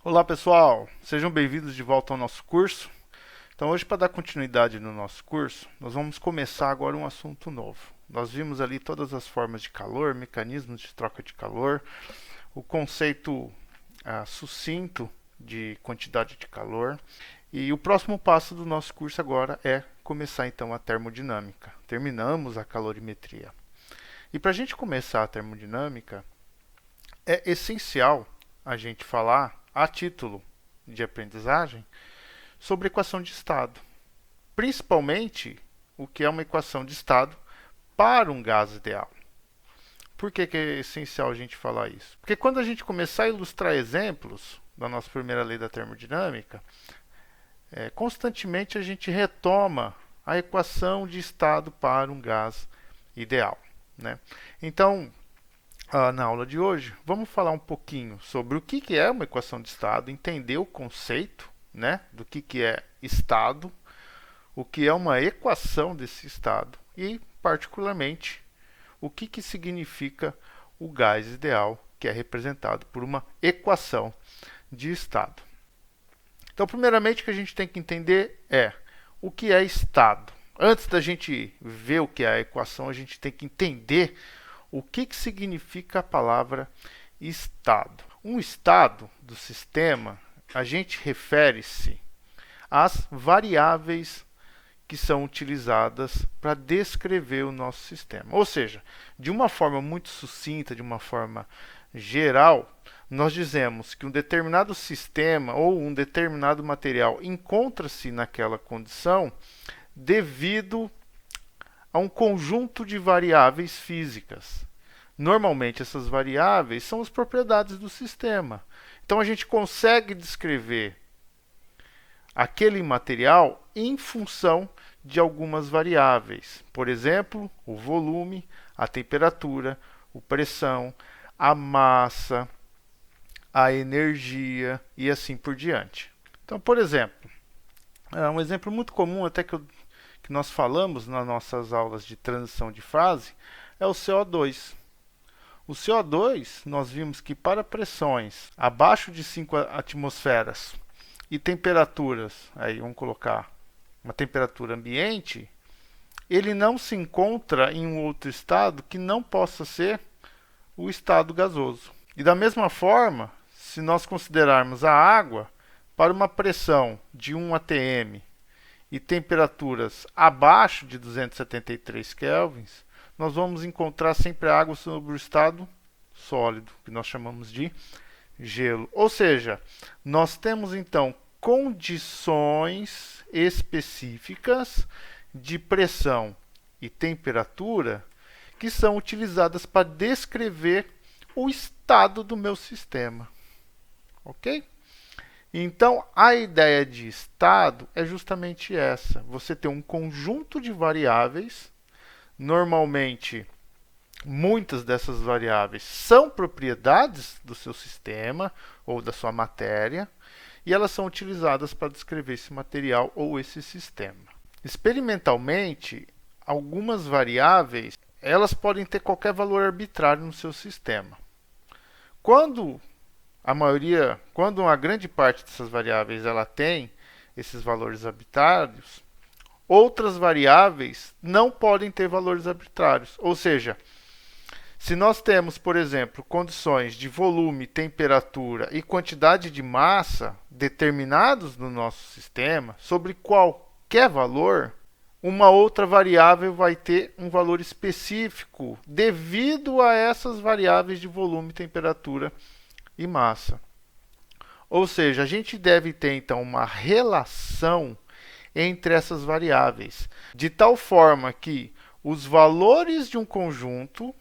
Olá pessoal, sejam bem-vindos de volta ao nosso curso. Então hoje, para dar continuidade no nosso curso, nós vamos começar agora um assunto novo. Nós vimos ali todas as formas de calor, mecanismos de troca de calor, o conceito sucinto de quantidade de calor. E o próximo passo do nosso curso agora é começar então a termodinâmica. Terminamos a calorimetria. E para a gente começar a termodinâmica, é essencial a gente falar, a título de aprendizagem, sobre equação de estado. Principalmente o que é uma equação de estado para um gás ideal. Por que é essencial a gente falar isso? Porque quando a gente começar a ilustrar exemplos da nossa primeira lei da termodinâmica, constantemente a gente retoma a equação de estado para um gás ideal, né? Então, na aula de hoje, vamos falar um pouquinho sobre o que é uma equação de estado, entender o conceito, né, do que é estado, o que é uma equação desse estado e, particularmente, o que significa o gás ideal, que é representado por uma equação de estado. Então, primeiramente, o que a gente tem que entender é o que é estado. Antes da gente ver o que é a equação, a gente tem que entender o que significa a palavra estado. Um estado do sistema, a gente refere-se às variáveis que são utilizadas para descrever o nosso sistema. Ou seja, de uma forma muito sucinta, de uma forma geral, nós dizemos que um determinado sistema ou um determinado material encontra-se naquela condição devido a um conjunto de variáveis físicas. Normalmente, essas variáveis são as propriedades do sistema. Então, a gente consegue descrever aquele material em função de algumas variáveis. Por exemplo, o volume, a temperatura, a pressão, a massa, a energia e assim por diante. Então, por exemplo, um exemplo muito comum até que nós falamos nas nossas aulas de transição de fase é o CO2. O CO2, nós vimos que para pressões abaixo de 5 atmosferas e temperaturas, aí vamos colocar uma temperatura ambiente, ele não se encontra em um outro estado que não possa ser o estado gasoso. E da mesma forma, se nós considerarmos a água para uma pressão de 1 atm e temperaturas abaixo de 273 kelvins, nós vamos encontrar sempre a água sobre o estado sólido, que nós chamamos de gelo. Ou seja, nós temos então condições específicas de pressão e temperatura que são utilizadas para descrever o estado do meu sistema. Ok? Então, a ideia de estado é justamente essa. Você tem um conjunto de variáveis. Normalmente, muitas dessas variáveis são propriedades do seu sistema ou da sua matéria, e elas são utilizadas para descrever esse material ou esse sistema. Experimentalmente, algumas variáveis elas podem ter qualquer valor arbitrário no seu sistema. Quando uma grande parte dessas variáveis ela tem esses valores arbitrários, outras variáveis não podem ter valores arbitrários. Ou seja, se nós temos, por exemplo, condições de volume, temperatura e quantidade de massa determinados no nosso sistema, sobre qualquer valor, uma outra variável vai ter um valor específico devido a essas variáveis de volume, temperatura e massa. Ou seja, a gente deve ter então uma relação entre essas variáveis, de tal forma que os valores de um conjunto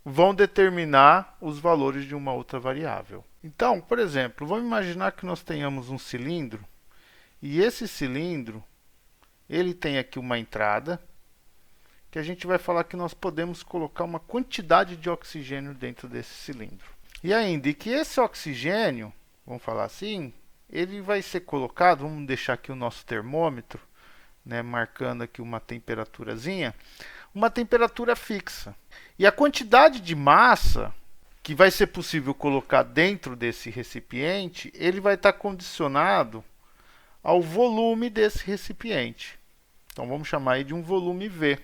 vão determinar os valores de uma outra variável. Então, por exemplo, vamos imaginar que nós tenhamos um cilindro e esse cilindro ele tem aqui uma entrada que a gente vai falar que nós podemos colocar uma quantidade de oxigênio dentro desse cilindro. E ainda, que esse oxigênio, vamos falar assim, ele vai ser colocado, vamos deixar aqui o nosso termômetro, né, marcando aqui uma temperaturazinha, uma temperatura fixa. E a quantidade de massa que vai ser possível colocar dentro desse recipiente, ele vai estar condicionado ao volume desse recipiente. Então vamos chamar aí de um volume V.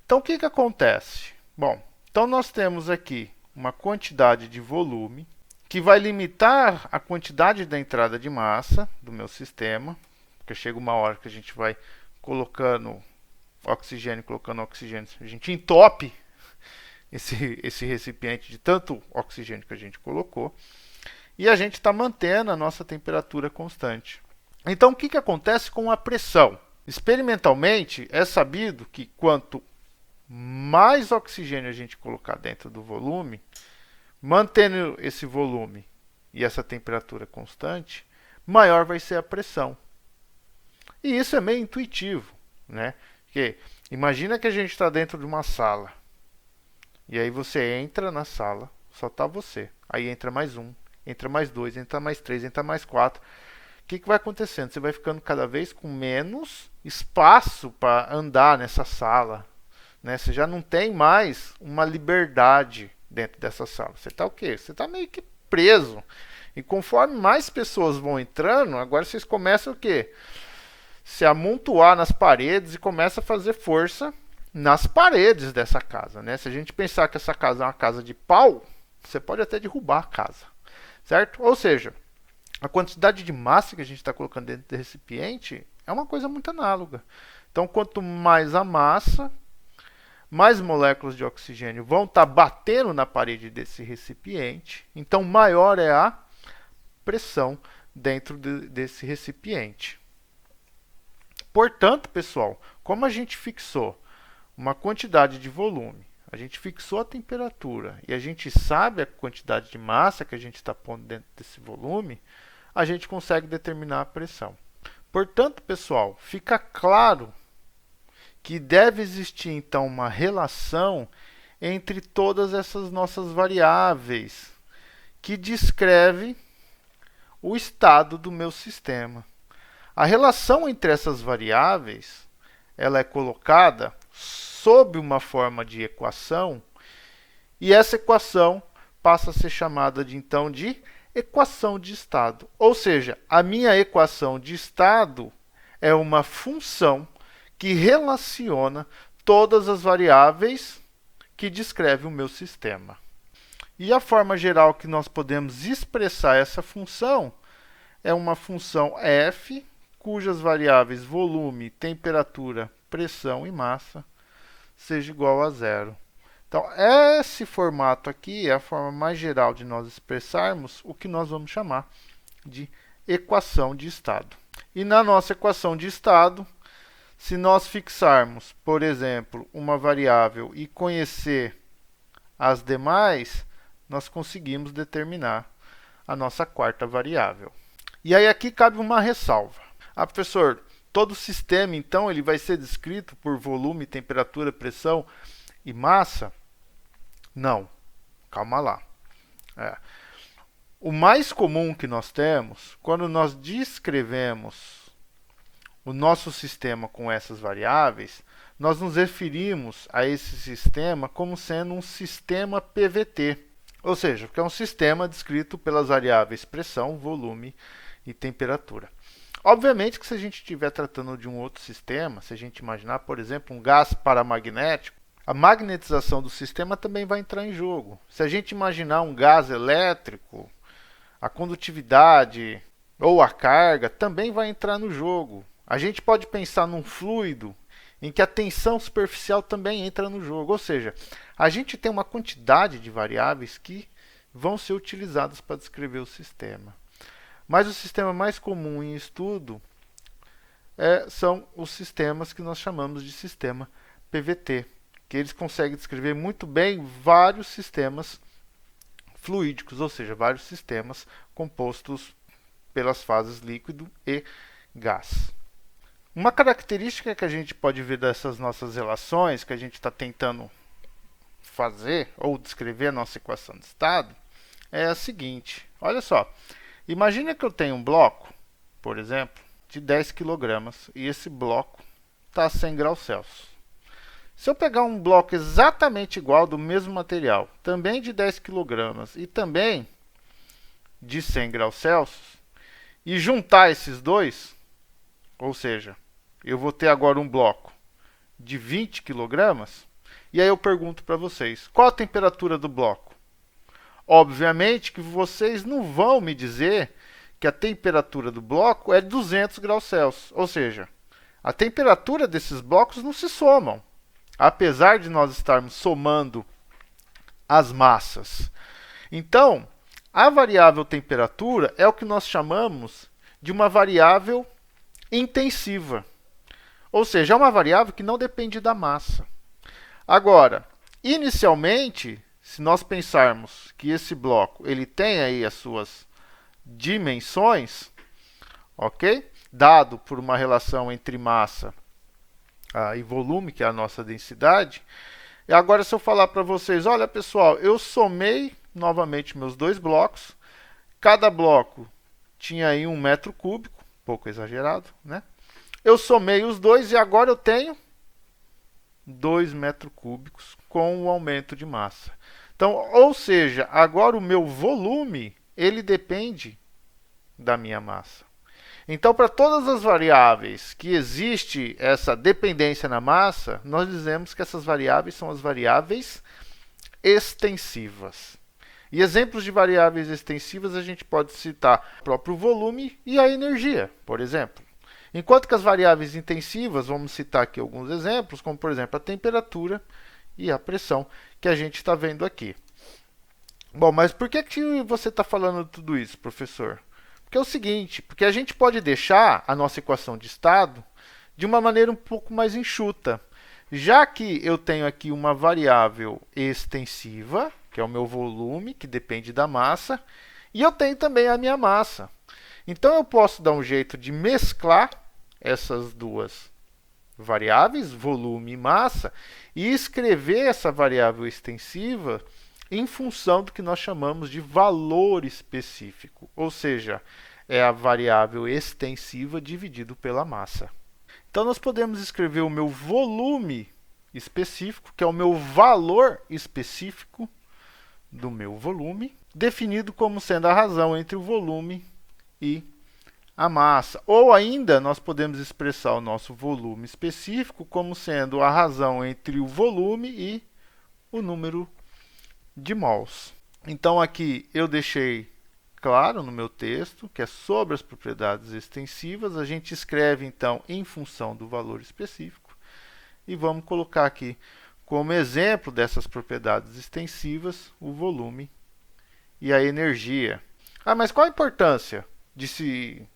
Então o que que acontece? Bom, então nós temos aqui uma quantidade de volume que vai limitar a quantidade da entrada de massa do meu sistema, porque chega uma hora que a gente vai colocando oxigênio, a gente entope esse recipiente de tanto oxigênio que a gente colocou, e a gente está mantendo a nossa temperatura constante. Então, o que que acontece com a pressão? Experimentalmente, é sabido que quanto mais oxigênio a gente colocar dentro do volume, mantendo esse volume e essa temperatura constante, maior vai ser a pressão. E isso é meio intuitivo, né? Porque imagina que a gente está dentro de uma sala. E aí você entra na sala, só está você. Aí entra mais um, entra mais dois, entra mais três, entra mais quatro. O que que vai acontecendo? Você vai ficando cada vez com menos espaço para andar nessa sala, né? Você já não tem mais uma liberdade dentro dessa sala. Você está o quê? Você está meio que preso. E conforme mais pessoas vão entrando, agora vocês começam o quê? Se amontoar nas paredes e começa a fazer força nas paredes dessa casa, né? Se a gente pensar que essa casa é uma casa de pau, você pode até derrubar a casa, certo? Ou seja, a quantidade de massa que a gente está colocando dentro do recipiente é uma coisa muito análoga. Então, quanto mais a massa, mais moléculas de oxigênio vão estar batendo na parede desse recipiente, então maior é a pressão dentro desse recipiente. Portanto, pessoal, como a gente fixou uma quantidade de volume, a gente fixou a temperatura e a gente sabe a quantidade de massa que a gente está pondo dentro desse volume, a gente consegue determinar a pressão. Portanto, pessoal, fica claro que deve existir então uma relação entre todas essas nossas variáveis que descreve o estado do meu sistema. A relação entre essas variáveis, ela é colocada sob uma forma de equação, e essa equação passa a ser chamada então de equação de estado. Ou seja, a minha equação de estado é uma função que relaciona todas as variáveis que descreve o meu sistema. E a forma geral que nós podemos expressar essa função é uma função f, cujas variáveis volume, temperatura, pressão e massa seja igual a zero. Então, esse formato aqui é a forma mais geral de nós expressarmos o que nós vamos chamar de equação de estado. E na nossa equação de estado, se nós fixarmos, por exemplo, uma variável e conhecer as demais, nós conseguimos determinar a nossa quarta variável. E aí aqui cabe uma ressalva. Ah, professor, todo sistema, então, ele vai ser descrito por volume, temperatura, pressão e massa? Não, calma lá. O mais comum que nós temos, quando nós descrevemos o nosso sistema com essas variáveis, nós nos referimos a esse sistema como sendo um sistema PVT. Ou seja, que é um sistema descrito pelas variáveis pressão, volume e temperatura. Obviamente que se a gente estiver tratando de um outro sistema, se a gente imaginar, por exemplo, um gás paramagnético, a magnetização do sistema também vai entrar em jogo. Se a gente imaginar um gás elétrico, a condutividade ou a carga também vai entrar no jogo. A gente pode pensar num fluido em que a tensão superficial também entra no jogo. Ou seja, a gente tem uma quantidade de variáveis que vão ser utilizadas para descrever o sistema. Mas o sistema mais comum em estudo são os sistemas que nós chamamos de sistema PVT, que eles conseguem descrever muito bem vários sistemas fluídicos, ou seja, vários sistemas compostos pelas fases líquido e gás. Uma característica que a gente pode ver dessas nossas relações, que a gente está tentando fazer ou descrever a nossa equação de estado, é a seguinte. Olha só, imagina que eu tenho um bloco, por exemplo, de 10 kg e esse bloco está a 100 graus Celsius. Se eu pegar um bloco exatamente igual, do mesmo material, também de 10 kg e também de 100 graus Celsius, e juntar esses dois, ou seja, eu vou ter agora um bloco de 20 kg, e aí eu pergunto para vocês, qual a temperatura do bloco? Obviamente que vocês não vão me dizer que a temperatura do bloco é 200 graus Celsius, ou seja, a temperatura desses blocos não se somam, apesar de nós estarmos somando as massas. Então, a variável temperatura é o que nós chamamos de uma variável intensiva, ou seja, é uma variável que não depende da massa. Agora, inicialmente, se nós pensarmos que esse bloco ele tem aí as suas dimensões, ok? Dado por uma relação entre massa e volume, que é a nossa densidade. E agora, se eu falar para vocês, olha pessoal, eu somei novamente meus dois blocos, cada bloco tinha aí 1 metro cúbico, pouco exagerado, né? Eu somei os dois e agora eu tenho 2 metros cúbicos com o aumento de massa. Então, ou seja, agora o meu volume, ele depende da minha massa. Então, para todas as variáveis que existe essa dependência na massa, nós dizemos que essas variáveis são as variáveis extensivas. E exemplos de variáveis extensivas a gente pode citar o próprio volume e a energia, por exemplo. Enquanto que as variáveis intensivas, vamos citar aqui alguns exemplos, como por exemplo a temperatura e a pressão, que a gente está vendo aqui. Bom, mas por que você está falando tudo isso, professor? Porque é o seguinte, porque a gente pode deixar a nossa equação de estado de uma maneira um pouco mais enxuta. Já que eu tenho aqui uma variável extensiva, que é o meu volume, que depende da massa, e eu tenho também a minha massa. Então eu posso dar um jeito de mesclar essas duas variáveis, volume e massa, e escrever essa variável extensiva em função do que nós chamamos de valor específico, ou seja, é a variável extensiva dividido pela massa. Então nós podemos escrever o meu volume específico, que é o meu valor específico do meu volume, definido como sendo a razão entre o volume e a massa. Ou ainda nós podemos expressar o nosso volume específico como sendo a razão entre o volume e o número de mols. Então aqui eu deixei claro no meu texto que é sobre as propriedades extensivas. A gente escreve então em função do valor específico e vamos colocar aqui como exemplo dessas propriedades extensivas o volume e a energia. Mas qual a importância de se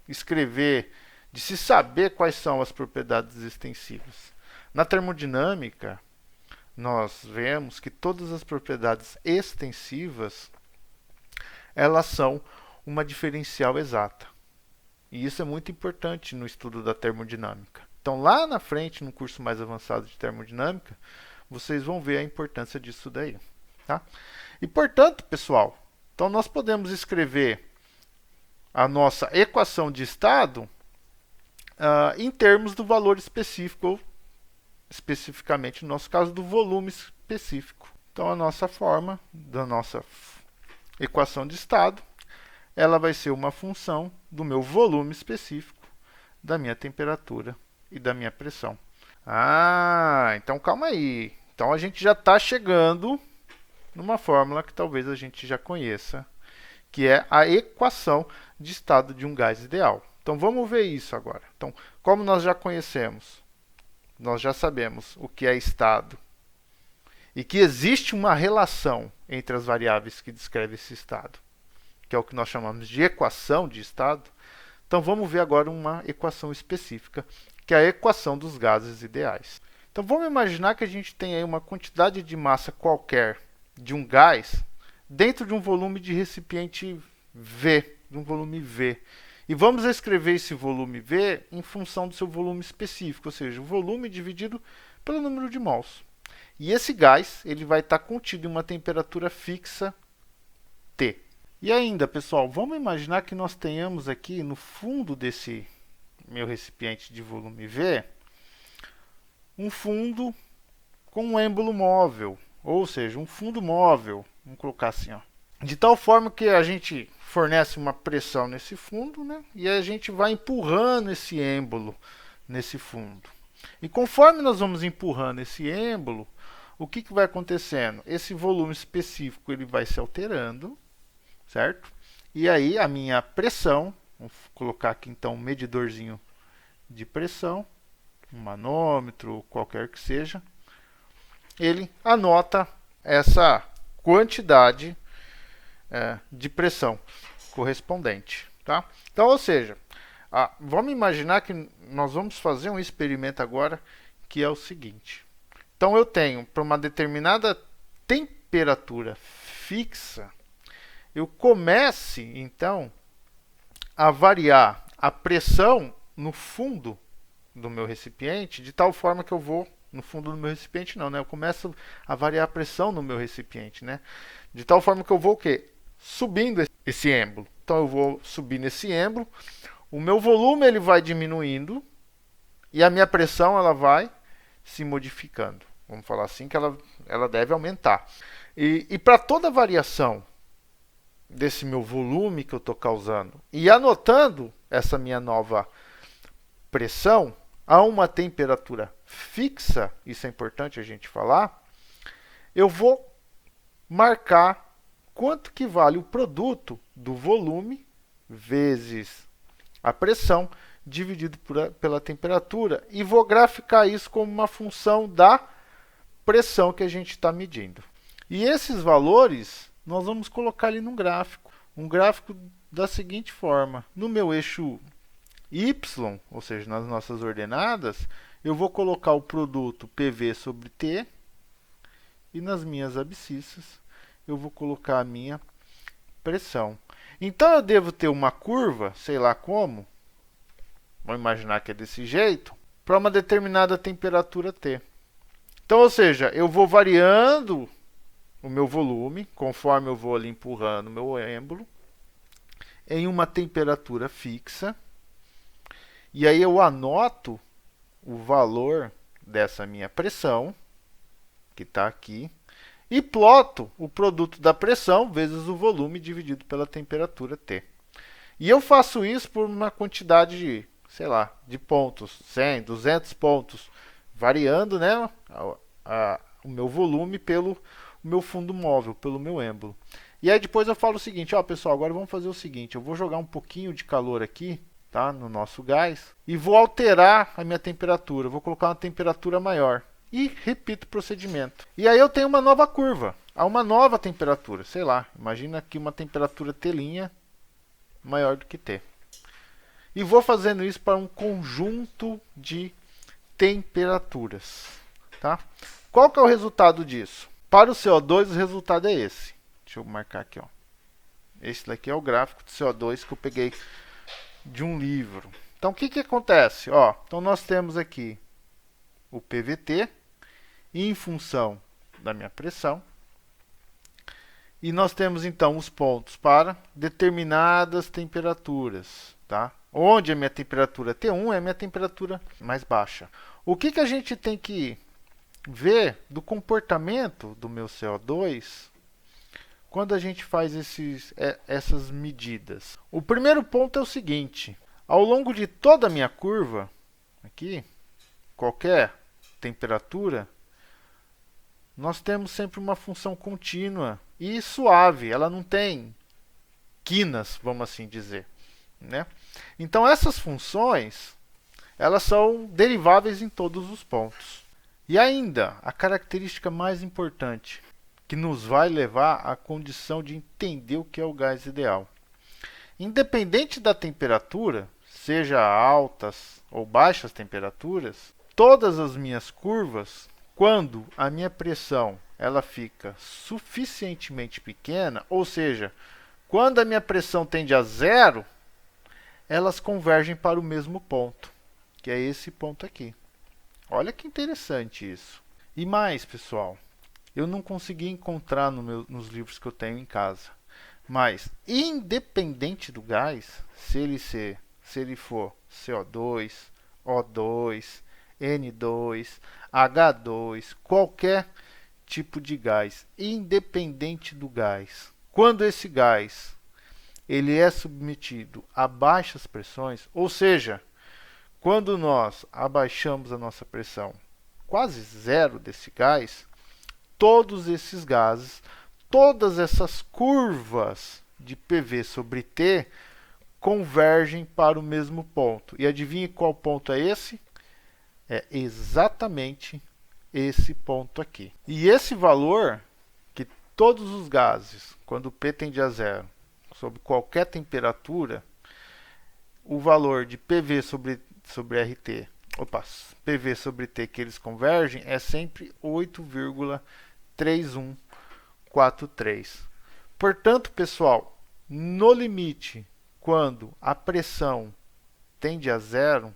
escrever, de se saber quais são as propriedades extensivas? Na termodinâmica, nós vemos que todas as propriedades extensivas elas são uma diferencial exata. E isso é muito importante no estudo da termodinâmica. Então, lá na frente, no curso mais avançado de termodinâmica, vocês vão ver a importância disso daí. Tá? E, portanto, pessoal, então nós podemos escrever a nossa equação de estado em termos do valor específico, ou especificamente, no nosso caso, do volume específico. Então, a nossa forma da nossa equação de estado, ela vai ser uma função do meu volume específico, da minha temperatura e da minha pressão. Então calma aí. Então a gente já está chegando numa fórmula que talvez a gente já conheça, que é a equação de estado de um gás ideal. Então vamos ver isso agora. Então, como nós já conhecemos, nós já sabemos o que é estado e que existe uma relação entre as variáveis que descrevem esse estado, que é o que nós chamamos de equação de estado. Então vamos ver agora uma equação específica, que é a equação dos gases ideais. Então vamos imaginar que a gente tem aí uma quantidade de massa qualquer de um gás dentro de um volume de recipiente V, de um volume V. E vamos escrever esse volume V em função do seu volume específico, ou seja, o volume dividido pelo número de mols. E esse gás ele vai estar contido em uma temperatura fixa T. E ainda, pessoal, vamos imaginar que nós tenhamos aqui no fundo desse meu recipiente de volume V um fundo com um êmbolo móvel, ou seja, um fundo móvel, vamos colocar assim, ó, de tal forma que a gente fornece uma pressão nesse fundo, né, e a gente vai empurrando esse êmbolo nesse fundo. E conforme nós vamos empurrando esse êmbolo, o que vai acontecendo? Esse volume específico ele vai se alterando, certo? E aí a minha pressão, vou colocar aqui então um medidorzinho de pressão, um manômetro, qualquer que seja, ele anota essa quantidade de pressão correspondente, tá? Então, ou seja, vamos imaginar que nós vamos fazer um experimento agora que é o seguinte. Então, eu tenho para uma determinada temperatura fixa, eu comece então a variar a pressão no fundo do meu recipiente, de tal forma que eu vou no fundo do meu recipiente não, né? Eu começo a variar a pressão no meu recipiente, né? De tal forma que eu vou o quê? Subindo esse êmbolo. Então eu vou subir nesse êmbolo, o meu volume ele vai diminuindo e a minha pressão ela vai se modificando. Vamos falar assim que ela deve aumentar. E para toda variação desse meu volume que eu estou causando e anotando essa minha nova pressão a uma temperatura fixa, isso é importante a gente falar, eu vou marcar quanto que vale o produto do volume vezes a pressão dividido pela temperatura e vou graficar isso como uma função da pressão que a gente está medindo. E esses valores nós vamos colocar ali num gráfico. Um gráfico da seguinte forma. No meu eixo Y, ou seja, nas nossas ordenadas, eu vou colocar o produto PV sobre T e nas minhas abscissas eu vou colocar a minha pressão. Então eu devo ter uma curva, sei lá como, vamos imaginar que é desse jeito, para uma determinada temperatura T. Então, ou seja, eu vou variando o meu volume, conforme eu vou ali empurrando o meu êmbolo, em uma temperatura fixa, e aí eu anoto o valor dessa minha pressão, que está aqui, e ploto o produto da pressão vezes o volume dividido pela temperatura T. E eu faço isso por uma quantidade de, sei lá, de pontos, 100, 200 pontos, variando, né, o meu volume pelo meu fundo móvel, pelo meu êmbolo. E aí depois eu falo o seguinte, ó pessoal, agora vamos fazer o seguinte, eu vou jogar um pouquinho de calor aqui, tá, no nosso gás, e vou alterar a minha temperatura, vou colocar uma temperatura maior. E repito o procedimento. E aí eu tenho uma nova curva, a uma nova temperatura, sei lá, imagina aqui uma temperatura T' maior do que T. E vou fazendo isso para um conjunto de temperaturas, tá? Qual que é o resultado disso? Para o CO2 o resultado é esse. Deixa eu marcar aqui, ó. Esse daqui é o gráfico de CO2 que eu peguei de um livro. Então o que acontece? Ó, então nós temos aqui o PVT em função da minha pressão. E nós temos então os pontos para determinadas temperaturas, tá? Onde a minha temperatura T1 é a minha temperatura mais baixa. O que a gente tem que ver do comportamento do meu CO2 quando a gente faz essas medidas? O primeiro ponto é o seguinte: ao longo de toda a minha curva, aqui, qualquer temperatura, nós temos sempre uma função contínua e suave, ela não tem quinas, vamos assim dizer, né? Então essas funções, elas são deriváveis em todos os pontos. E ainda, a característica mais importante, que nos vai levar à condição de entender o que é o gás ideal. Independente da temperatura, seja altas ou baixas temperaturas, todas as minhas curvas, quando a minha pressão ela fica suficientemente pequena, ou seja, quando a minha pressão tende a zero, elas convergem para o mesmo ponto, que é esse ponto aqui. Olha que interessante isso. E mais, pessoal, eu não consegui encontrar nos livros que eu tenho em casa, mas independente do gás, se ele for CO2, O2, N2, H2, qualquer tipo de gás, independente do gás. Quando esse gás ele é submetido a baixas pressões, ou seja, quando nós abaixamos a nossa pressão quase zero desse gás, todos esses gases, todas essas curvas de PV sobre T convergem para o mesmo ponto. E adivinhe qual ponto é esse? É exatamente esse ponto aqui. E esse valor que todos os gases, quando P tende a zero, sob qualquer temperatura, o valor de PV sobre RT, PV sobre T que eles convergem é sempre 8,3143. Portanto, pessoal, no limite, quando a pressão tende a zero,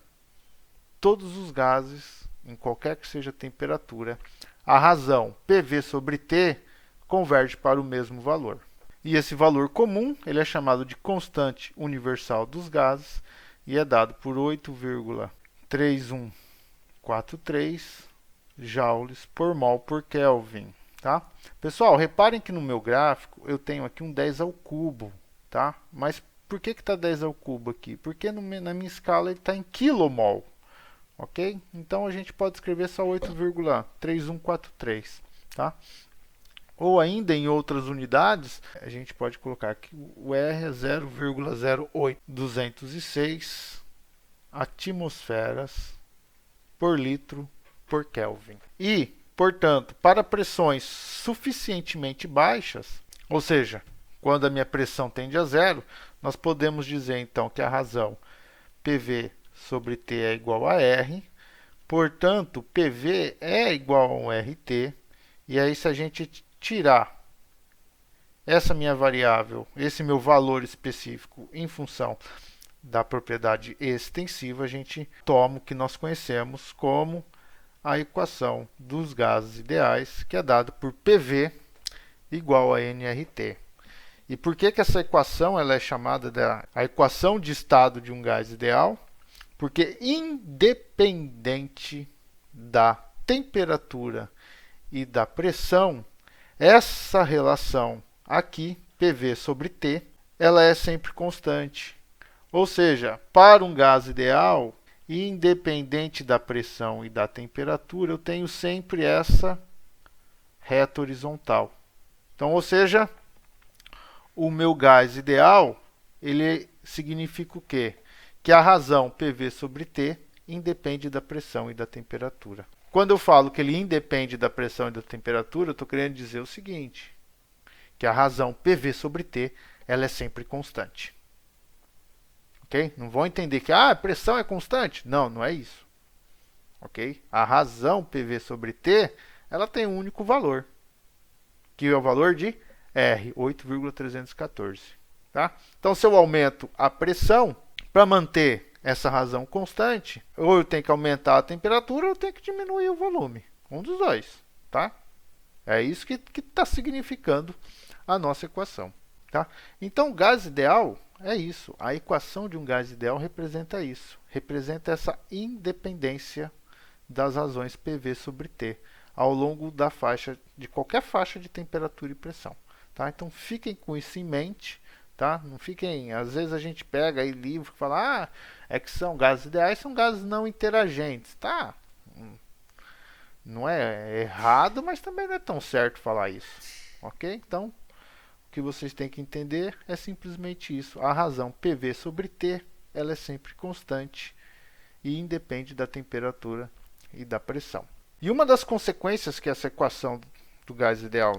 todos os gases, em qualquer que seja a temperatura, a razão PV sobre T converge para o mesmo valor. E esse valor comum ele é chamado de constante universal dos gases e é dado por 8,3143 joules por mol por Kelvin. Tá? Pessoal, reparem que no meu gráfico eu tenho aqui um 10 ao cubo. Tá? Mas por que está 10 ao cubo aqui? Porque na minha escala ele está em quilomol. Ok? Então a gente pode escrever só 8,3143. Tá? Ou ainda em outras unidades, a gente pode colocar que o R é 0,08206 atmosferas por litro por Kelvin. E, portanto, para pressões suficientemente baixas, ou seja, quando a minha pressão tende a zero, nós podemos dizer então que a razão PV sobre T é igual a R, portanto, PV é igual a um RT, e aí se a gente tirar essa minha variável, esse meu valor específico em função da propriedade extensiva, a gente toma o que nós conhecemos como a equação dos gases ideais, que é dado por PV igual a nRT. E por que essa equação ela é chamada a equação de estado de um gás ideal? Porque independente da temperatura e da pressão, essa relação aqui, PV sobre T, ela é sempre constante. Ou seja, para um gás ideal, independente da pressão e da temperatura, eu tenho sempre essa reta horizontal. Então, ou seja, o meu gás ideal, ele significa o quê? Que a razão PV sobre T independe da pressão e da temperatura. Quando eu falo que ele independe da pressão e da temperatura, eu estou querendo dizer o seguinte, que a razão PV sobre T ela é sempre constante. Ok? Não vão entender que a pressão é constante. Não, não é isso. Ok? A razão PV sobre T ela tem um único valor, que é o valor de R, 8,314. Tá? Então, se eu aumento a pressão, para manter essa razão constante, ou eu tenho que aumentar a temperatura, ou eu tenho que diminuir o volume. Um dos dois, tá? É isso que está significando a nossa equação, tá? Então, o gás ideal é isso. A equação de um gás ideal representa isso. Representa essa independência das razões PV sobre T ao longo da faixa, de qualquer faixa de temperatura e pressão, tá? Então, fiquem com isso em mente. Tá? Não fiquem, às vezes a gente pega aí livro que fala, é que são gases ideais, são gases não interagentes, tá? Não é errado, mas também não é tão certo falar isso, ok? Então, o que vocês têm que entender é simplesmente isso. A razão PV sobre T, ela é sempre constante e independe da temperatura e da pressão. E uma das consequências que essa equação do gás ideal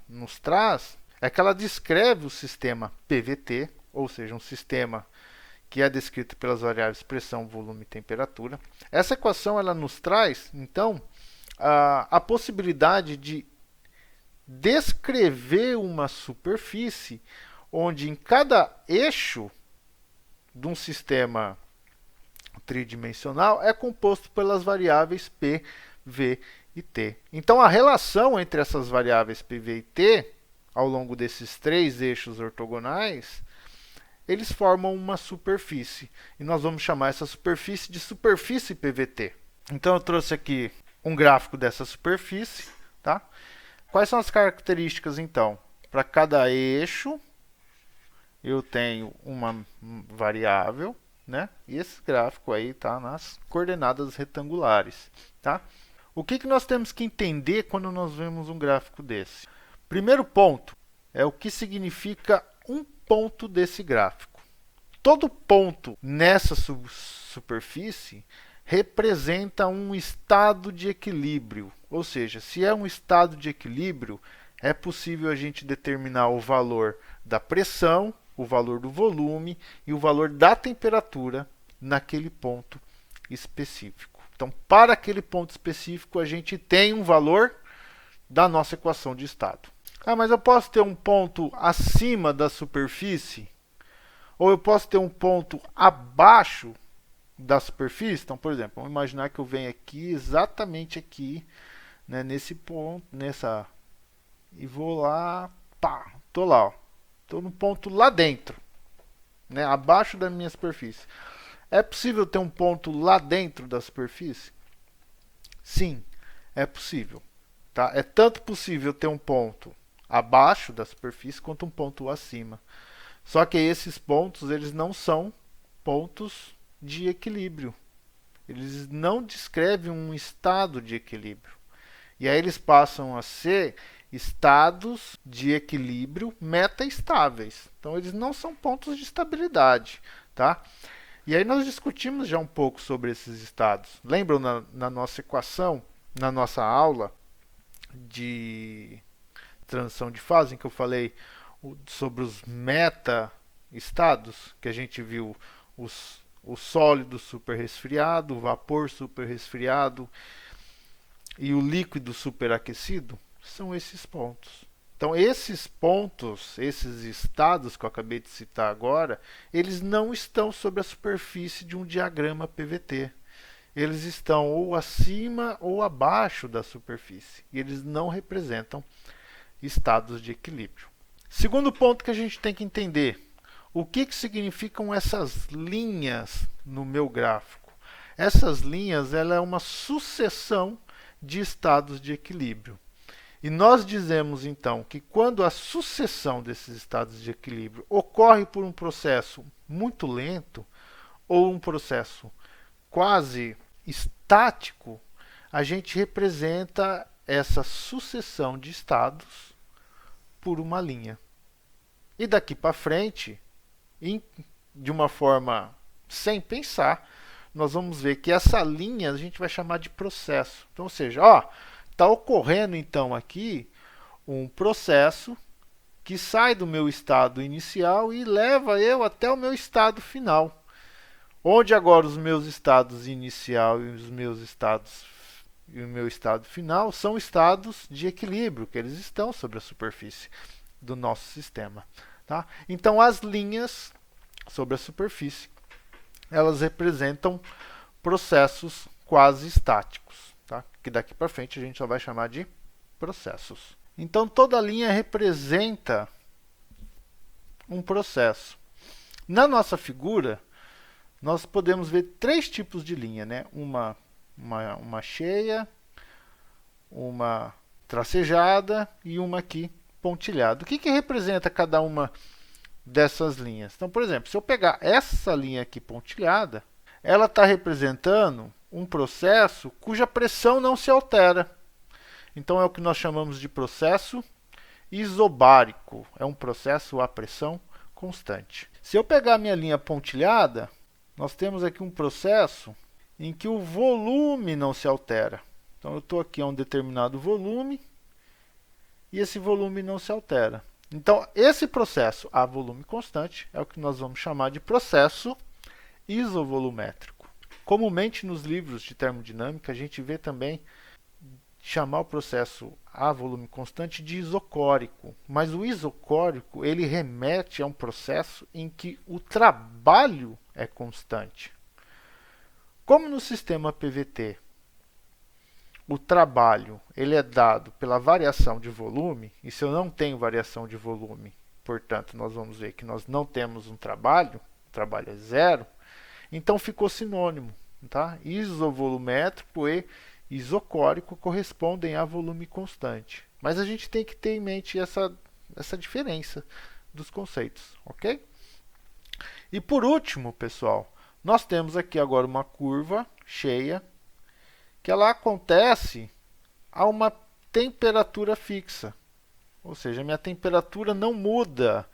nos traz é que ela descreve o sistema PVT, ou seja, um sistema que é descrito pelas variáveis pressão, volume e temperatura. Essa equação ela nos traz, então, a possibilidade de descrever uma superfície onde em cada eixo de um sistema tridimensional é composto pelas variáveis P, V e T. Então, a relação entre essas variáveis P, V e T ao longo desses três eixos ortogonais, eles formam uma superfície. E nós vamos chamar essa superfície de superfície PVT. Então eu trouxe aqui um gráfico dessa superfície, tá? Quais são as características então? Para cada eixo eu tenho uma variável, né? E esse gráfico aí está nas coordenadas retangulares, tá? O que nós temos que entender quando nós vemos um gráfico desse? Primeiro ponto é o que significa um ponto desse gráfico. Todo ponto nessa superfície representa um estado de equilíbrio. Ou seja, se é um estado de equilíbrio, é possível a gente determinar o valor da pressão, o valor do volume e o valor da temperatura naquele ponto específico. Então, para aquele ponto específico, a gente tem um valor da nossa equação de estado. Ah, mas eu posso ter um ponto acima da superfície? Ou eu posso ter um ponto abaixo da superfície? Então, por exemplo, vamos imaginar que eu venho aqui, exatamente aqui, né, nesse ponto, e vou lá, pá, tô lá, ó. Tô no ponto lá dentro, né, abaixo da minha superfície. É possível ter um ponto lá dentro da superfície? Sim, é possível. Tá? É tanto possível ter um ponto abaixo da superfície quanto um ponto acima. Só que esses pontos eles não são pontos de equilíbrio. Eles não descrevem um estado de equilíbrio. E aí eles passam a ser estados de equilíbrio metaestáveis. Então eles não são pontos de estabilidade, tá? E aí nós discutimos já um pouco sobre esses estados. Lembram na nossa equação, na nossa aula de transição de fase, em que eu falei sobre os meta-estados, que a gente viu o sólido super resfriado, o vapor super resfriado e o líquido superaquecido? São esses pontos. Então, esses pontos, esses estados que eu acabei de citar agora, eles não estão sobre a superfície de um diagrama PVT. Eles estão ou acima ou abaixo da superfície. E eles não representam estados de equilíbrio. Segundo ponto que a gente tem que entender. O que significam essas linhas no meu gráfico? Essas linhas ela é uma sucessão de estados de equilíbrio. E nós dizemos então que quando a sucessão desses estados de equilíbrio ocorre por um processo muito lento ou um processo quase estático, a gente representa essa sucessão de estados por uma linha. E daqui para frente, de uma forma sem pensar, nós vamos ver que essa linha a gente vai chamar de processo. Então, ou seja, está ocorrendo então aqui um processo que sai do meu estado inicial e leva eu até o meu estado final. Onde agora os meus estados inicial e o meu estado final são estados de equilíbrio, que eles estão sobre a superfície do nosso sistema. Tá? Então as linhas sobre a superfície, elas representam processos quase estáticos, tá? Que daqui para frente a gente só vai chamar de processos. Então toda linha representa um processo. Na nossa figura, nós podemos ver três tipos de linha, né? Uma cheia, uma tracejada e uma aqui pontilhada. O que representa cada uma dessas linhas? Então, por exemplo, se eu pegar essa linha aqui pontilhada, ela está representando um processo cuja pressão não se altera. Então é o que nós chamamos de processo isobárico. É um processo a pressão constante. Se eu pegar a minha linha pontilhada, nós temos aqui um processo em que o volume não se altera. Então eu estou aqui a um determinado volume e esse volume não se altera. Então esse processo a volume constante é o que nós vamos chamar de processo isovolumétrico. Comumente nos livros de termodinâmica a gente vê também chamar o processo a volume constante de isocórico, mas o isocórico ele remete a um processo em que o trabalho é constante. Como no sistema PVT, o trabalho ele é dado pela variação de volume, e se eu não tenho variação de volume, portanto, nós vamos ver que nós não temos um trabalho, o trabalho é zero, então ficou sinônimo. Tá? Isovolumétrico e isocórico correspondem a volume constante. Mas a gente tem que ter em mente essa diferença dos conceitos, ok? E por último, pessoal, nós temos aqui agora uma curva cheia, que ela acontece a uma temperatura fixa. Ou seja, a minha temperatura não muda.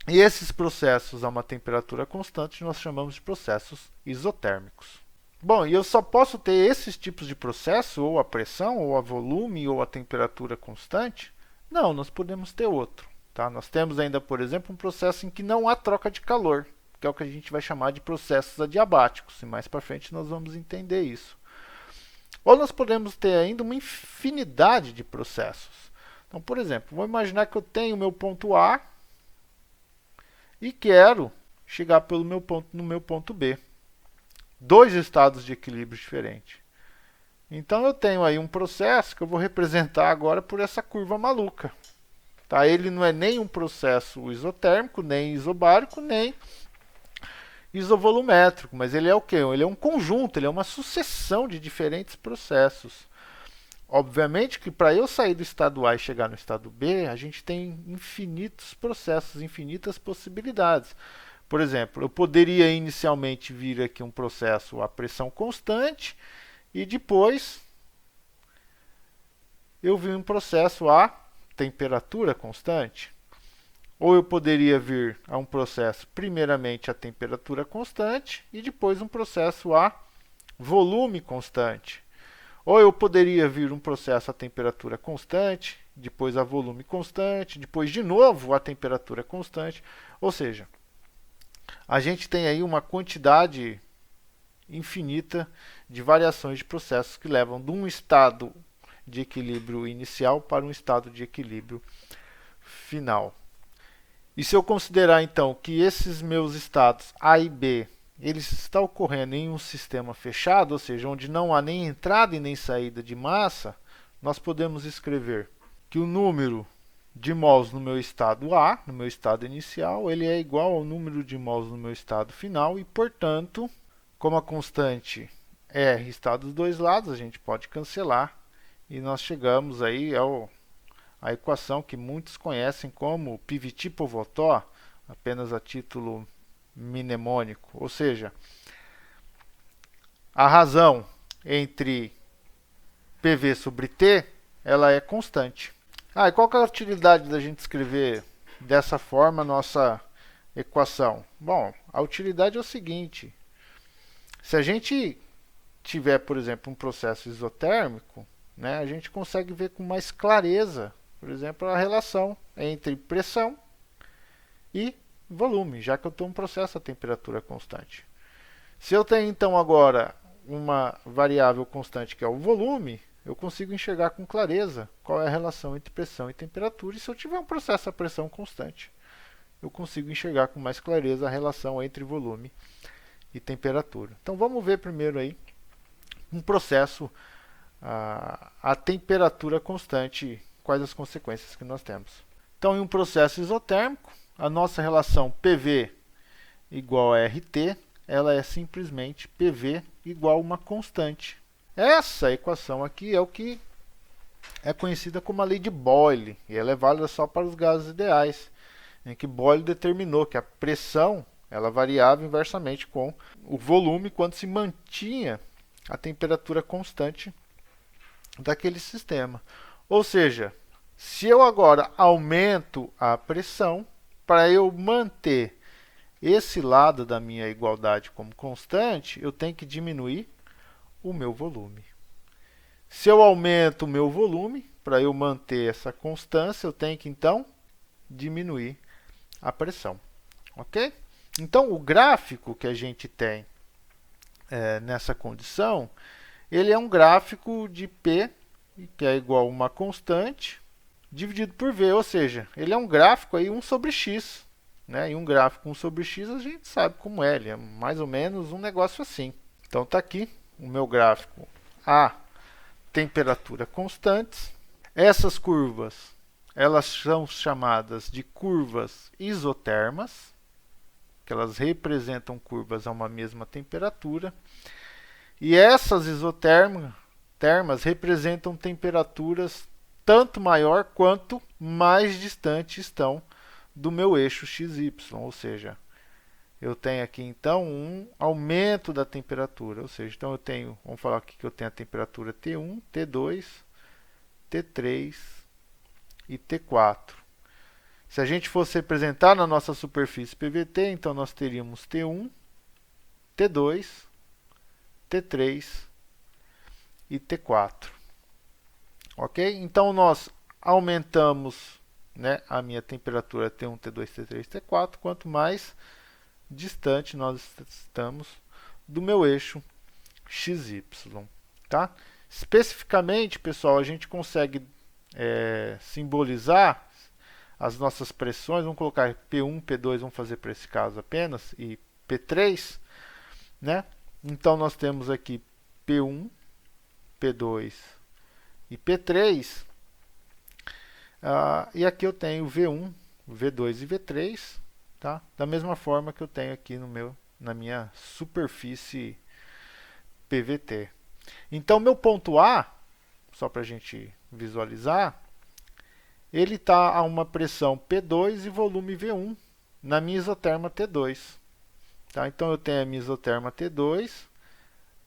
E esses processos a uma temperatura constante nós chamamos de processos isotérmicos. Bom, e eu só posso ter esses tipos de processo, ou a pressão, ou a volume, ou a temperatura constante? Não, nós podemos ter outro. Tá? Nós temos ainda, por exemplo, um processo em que não há troca de calor, que é o que a gente vai chamar de processos adiabáticos. E mais para frente nós vamos entender isso. Ou nós podemos ter ainda uma infinidade de processos. Então, por exemplo, vou imaginar que eu tenho o meu ponto A e quero chegar no meu ponto B. Dois estados de equilíbrio diferentes. Então eu tenho aí um processo que eu vou representar agora por essa curva maluca. Tá? Ele não é nem um processo isotérmico, nem isobárico, nem isovolumétrico, mas ele é o quê? Ele é um conjunto, ele é uma sucessão de diferentes processos. Obviamente que para eu sair do estado A e chegar no estado B, a gente tem infinitos processos, infinitas possibilidades. Por exemplo, eu poderia inicialmente vir aqui um processo a pressão constante e depois eu vi um processo a temperatura constante. Ou eu poderia vir a um processo primeiramente a temperatura constante e depois um processo a volume constante. Ou eu poderia vir um processo a temperatura constante, depois a volume constante, depois de novo a temperatura constante. Ou seja, a gente tem aí uma quantidade infinita de variações de processos que levam de um estado de equilíbrio inicial para um estado de equilíbrio final. E se eu considerar então que esses meus estados A e B eles estão ocorrendo em um sistema fechado, ou seja, onde não há nem entrada e nem saída de massa, nós podemos escrever que o número de mols no meu estado A, no meu estado inicial, ele é igual ao número de mols no meu estado final e, portanto, como a constante R está dos dois lados, a gente pode cancelar e nós chegamos aí à equação que muitos conhecem como Piviti-Povoltó, apenas a título mnemônico, ou seja, a razão entre PV sobre T, ela é constante. E qual que é a utilidade da gente escrever dessa forma a nossa equação? Bom, a utilidade é o seguinte, se a gente tiver, por exemplo, um processo isotérmico, né, a gente consegue ver com mais clareza, por exemplo, a relação entre pressão e volume, já que eu tenho um processo a temperatura constante. Se eu tenho então agora uma variável constante que é o volume, eu consigo enxergar com clareza qual é a relação entre pressão e temperatura. E se eu tiver um processo a pressão constante, eu consigo enxergar com mais clareza a relação entre volume e temperatura. Então vamos ver primeiro aí um processo a temperatura constante, quais as consequências que nós temos. Então em um processo isotérmico, a nossa relação PV igual a RT, ela é simplesmente PV igual a uma constante. Essa equação aqui é o que é conhecida como a lei de Boyle, e ela é válida só para os gases ideais, em que Boyle determinou que a pressão ela variava inversamente com o volume quando se mantinha a temperatura constante daquele sistema. Ou seja, se eu agora aumento a pressão, para eu manter esse lado da minha igualdade como constante, eu tenho que diminuir o meu volume. Se eu aumento o meu volume, para eu manter essa constância, eu tenho que então diminuir a pressão. Ok? Então, o gráfico que a gente tem nessa condição, ele é um gráfico de P, que é igual a uma constante, dividido por V, ou seja, ele é um gráfico aí 1 sobre x. Né? E um gráfico 1 sobre x a gente sabe como é, ele é mais ou menos um negócio assim. Então está aqui o meu gráfico a temperatura constantes. Essas curvas elas são chamadas de curvas isotermas, que elas representam curvas a uma mesma temperatura. E essas isotermas representam temperaturas tanto maior quanto mais distantes estão do meu eixo XY, ou seja, eu tenho aqui então um aumento da temperatura, ou seja, então eu tenho, vamos falar aqui que eu tenho a temperatura T1, T2, T3 e T4. Se a gente fosse representar na nossa superfície PVT, então nós teríamos T1, T2, T3 e T4. Ok? Então nós aumentamos, né, a minha temperatura T1, T2, T3, T4, quanto mais distante nós estamos do meu eixo XY. Tá? Especificamente, pessoal, a gente consegue simbolizar as nossas pressões. Vamos colocar P1, P2, vamos fazer para esse caso apenas, e P3. Né? Então nós temos aqui P1, P2 e P3. E aqui eu tenho V1, V2 e V3. Tá? Da mesma forma que eu tenho aqui na minha superfície PVT. Então, meu ponto A, só para a gente visualizar, ele está a uma pressão P2 e volume V1 na minha isoterma T2. Tá? Então, eu tenho a minha isoterma T2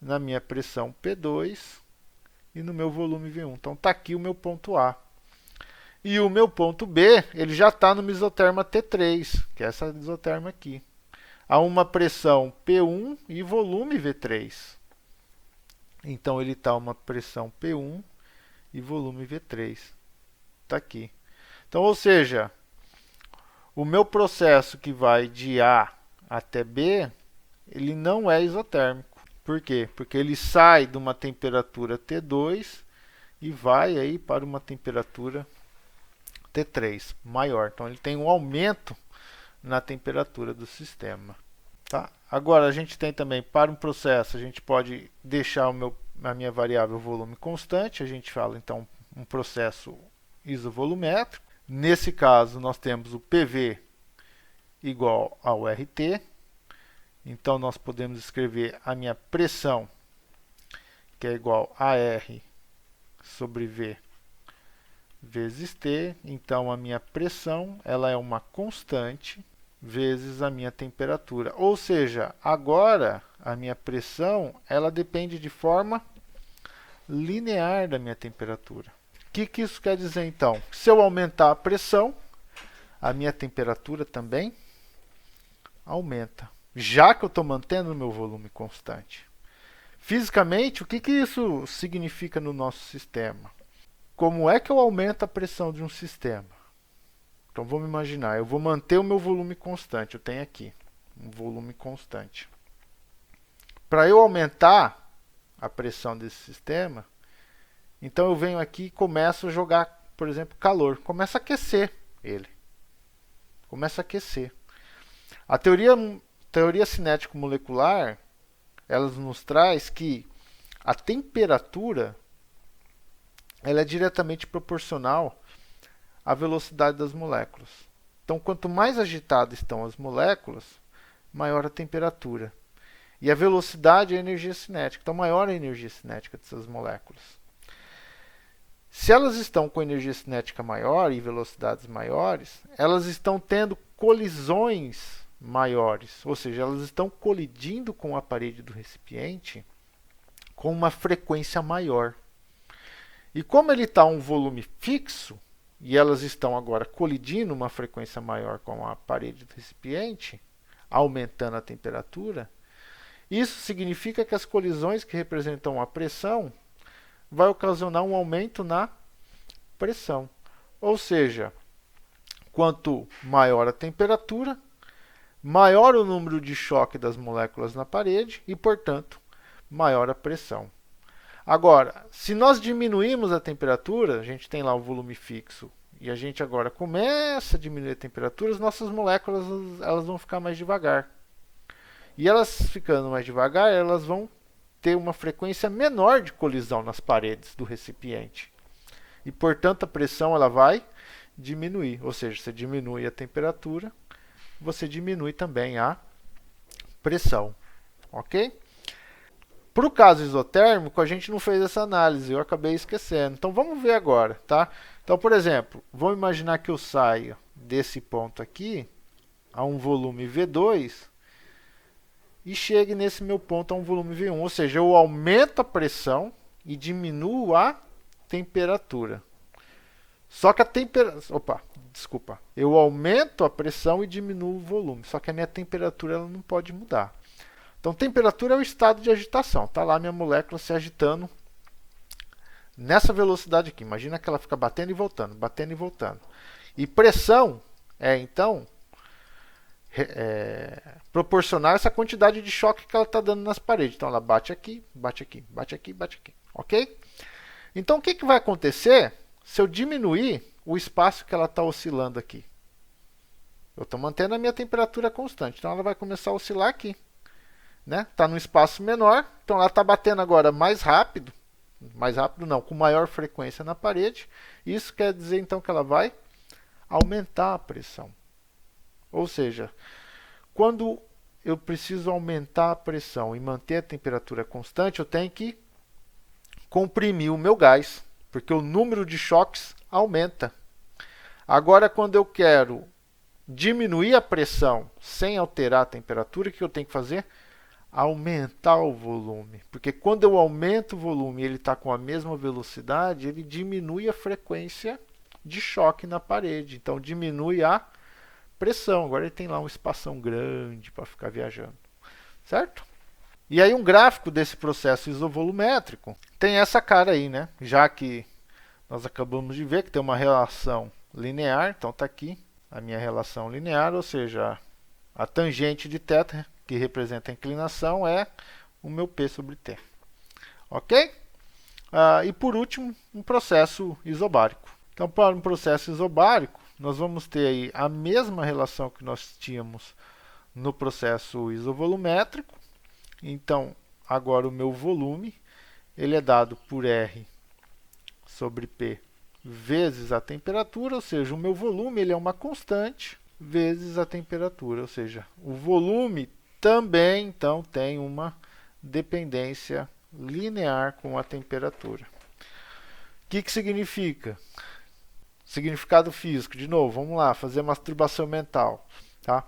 na minha pressão P2 e no meu volume V1. Então, está aqui o meu ponto A. E o meu ponto B, ele já está no isoterma T3, que é essa isoterma aqui. A uma pressão P1 e volume V3. Então, ele está a uma pressão P1 e volume V3. Está aqui. Então, ou seja, o meu processo que vai de A até B, ele não é isotérmico. Por quê? Porque ele sai de uma temperatura T2 e vai aí para uma temperatura T3 maior. Então ele tem um aumento na temperatura do sistema. Tá? Agora a gente tem também, para um processo, a gente pode deixar a minha variável volume constante. A gente fala então um processo isovolumétrico. Nesse caso nós temos o PV igual ao RT. Então nós podemos escrever a minha pressão, que é igual a R sobre V vezes T. Então a minha pressão ela é uma constante vezes a minha temperatura. Ou seja, agora a minha pressão ela depende de forma linear da minha temperatura. O que isso quer dizer então? Se eu aumentar a pressão, a minha temperatura também aumenta, já que eu estou mantendo o meu volume constante. Fisicamente, o que isso significa no nosso sistema? Como é que eu aumento a pressão de um sistema? Então vamos imaginar, eu vou manter o meu volume constante. Eu tenho aqui um volume constante. Para eu aumentar a pressão desse sistema, então eu venho aqui e começo a jogar, por exemplo, calor. Começa a aquecer ele. Começa a aquecer. A teoria cinético-molecular, ela nos traz que a temperatura ela é diretamente proporcional à velocidade das moléculas. Então, quanto mais agitadas estão as moléculas, maior a temperatura. E a velocidade é a energia cinética. Então, maior a energia cinética dessas moléculas. Se elas estão com energia cinética maior e velocidades maiores, elas estão tendo colisões maiores. Ou seja, elas estão colidindo com a parede do recipiente com uma frequência maior. E como ele está um volume fixo, e elas estão agora colidindo uma frequência maior com a parede do recipiente, aumentando a temperatura, isso significa que as colisões que representam a pressão vai ocasionar um aumento na pressão. Ou seja, quanto maior a temperatura, maior o número de choque das moléculas na parede e, portanto, maior a pressão. Agora, se nós diminuirmos a temperatura, a gente tem lá o volume fixo, e a gente agora começa a diminuir a temperatura, as nossas moléculas elas vão ficar mais devagar. E elas ficando mais devagar, elas vão ter uma frequência menor de colisão nas paredes do recipiente. E, portanto, a pressão ela vai diminuir. Ou seja, você diminui a temperatura, você diminui também a pressão. Ok? Para o caso isotérmico, a gente não fez essa análise, eu acabei esquecendo. Então vamos ver agora, tá? Então, por exemplo, vamos imaginar que eu saia desse ponto aqui a um volume V2 e chegue nesse meu ponto a um volume V1, ou seja, eu aumento a pressão e diminuo a temperatura. Só que a temperatura, desculpa, eu aumento a pressão e diminuo o volume, só que a minha temperatura ela não pode mudar. Então, temperatura é o estado de agitação. Está lá a minha molécula se agitando nessa velocidade aqui. Imagina que ela fica batendo e voltando, batendo e voltando. E pressão é, então, proporcionar essa quantidade de choque que ela está dando nas paredes. Então, ela bate aqui, bate aqui, bate aqui, bate aqui. Ok? Então, o que vai acontecer se eu diminuir o espaço que ela está oscilando aqui? Eu estou mantendo a minha temperatura constante. Então, ela vai começar a oscilar aqui. Está num espaço menor, então ela está batendo agora mais rápido não, com maior frequência na parede. Isso quer dizer então que ela vai aumentar a pressão. Ou seja, quando eu preciso aumentar a pressão e manter a temperatura constante, eu tenho que comprimir o meu gás, porque o número de choques aumenta. Agora, quando eu quero diminuir a pressão sem alterar a temperatura, o que eu tenho que fazer? Aumentar o volume, porque quando eu aumento o volume e ele está com a mesma velocidade, ele diminui a frequência de choque na parede, então diminui a pressão. Agora ele tem lá um espação grande para ficar viajando, certo? E aí um gráfico desse processo isovolumétrico tem essa cara aí, né? Já que nós acabamos de ver que tem uma relação linear, então está aqui a minha relação linear, ou seja, a tangente de θ, que representa a inclinação, é o meu P sobre T. Ok? E por último, um processo isobárico. Então, para um processo isobárico, nós vamos ter aí a mesma relação que nós tínhamos no processo isovolumétrico. Então, agora o meu volume ele é dado por R sobre P vezes a temperatura, ou seja, o meu volume ele é uma constante vezes a temperatura, ou seja, o volume também então tem uma dependência linear com a temperatura. O que significa? Significado físico, de novo, vamos lá, fazer masturbação mental. Tá?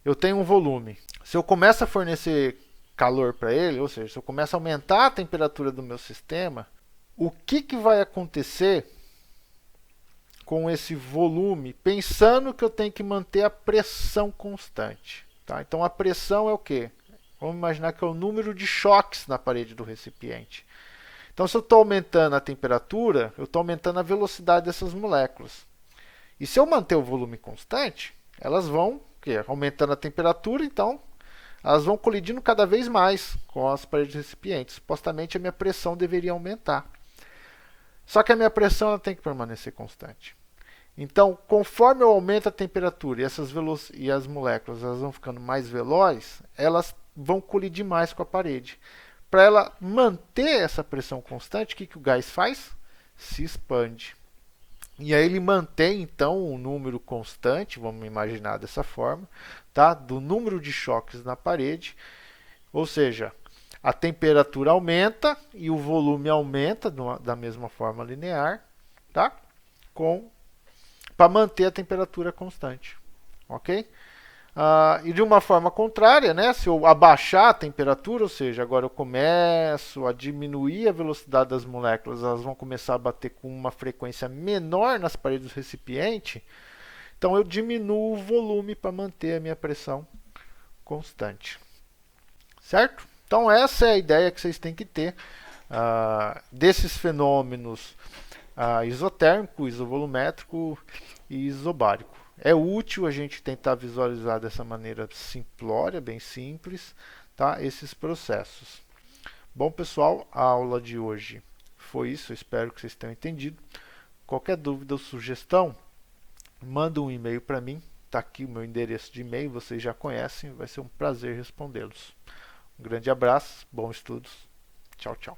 Eu tenho um volume. Se eu começo a fornecer calor para ele, ou seja, se eu começo a aumentar a temperatura do meu sistema, o que vai acontecer com esse volume, pensando que eu tenho que manter a pressão constante? Tá? Então, a pressão é o quê? Vamos imaginar que é o número de choques na parede do recipiente. Então, se eu estou aumentando a temperatura, eu estou aumentando a velocidade dessas moléculas. E se eu manter o volume constante, elas vão aumentando a temperatura, então elas vão colidindo cada vez mais com as paredes do recipiente. Supostamente a minha pressão deveria aumentar. Só que a minha pressão ela tem que permanecer constante. Então, conforme eu aumento a temperatura e as moléculas elas vão ficando mais velozes, elas vão colidir mais com a parede. Para ela manter essa pressão constante, o que o gás faz? Se expande. E aí ele mantém, então, um número constante, vamos imaginar dessa forma, tá? Do número de choques na parede. Ou seja, a temperatura aumenta e o volume aumenta da mesma forma linear, tá? Para manter a temperatura constante. Ok? E de uma forma contrária, né, se eu abaixar a temperatura, ou seja, agora eu começo a diminuir a velocidade das moléculas, elas vão começar a bater com uma frequência menor nas paredes do recipiente, então eu diminuo o volume para manter a minha pressão constante. Certo? Então essa é a ideia que vocês têm que ter desses fenômenos isotérmico, isovolumétrico e isobárico. É útil a gente tentar visualizar dessa maneira simplória, bem simples, tá? Esses processos. Bom, pessoal, a aula de hoje foi isso. Eu espero que vocês tenham entendido. Qualquer dúvida ou sugestão, manda um e-mail para mim. Está aqui o meu endereço de e-mail, vocês já conhecem. Vai ser um prazer respondê-los. Um grande abraço, bons estudos. Tchau, tchau.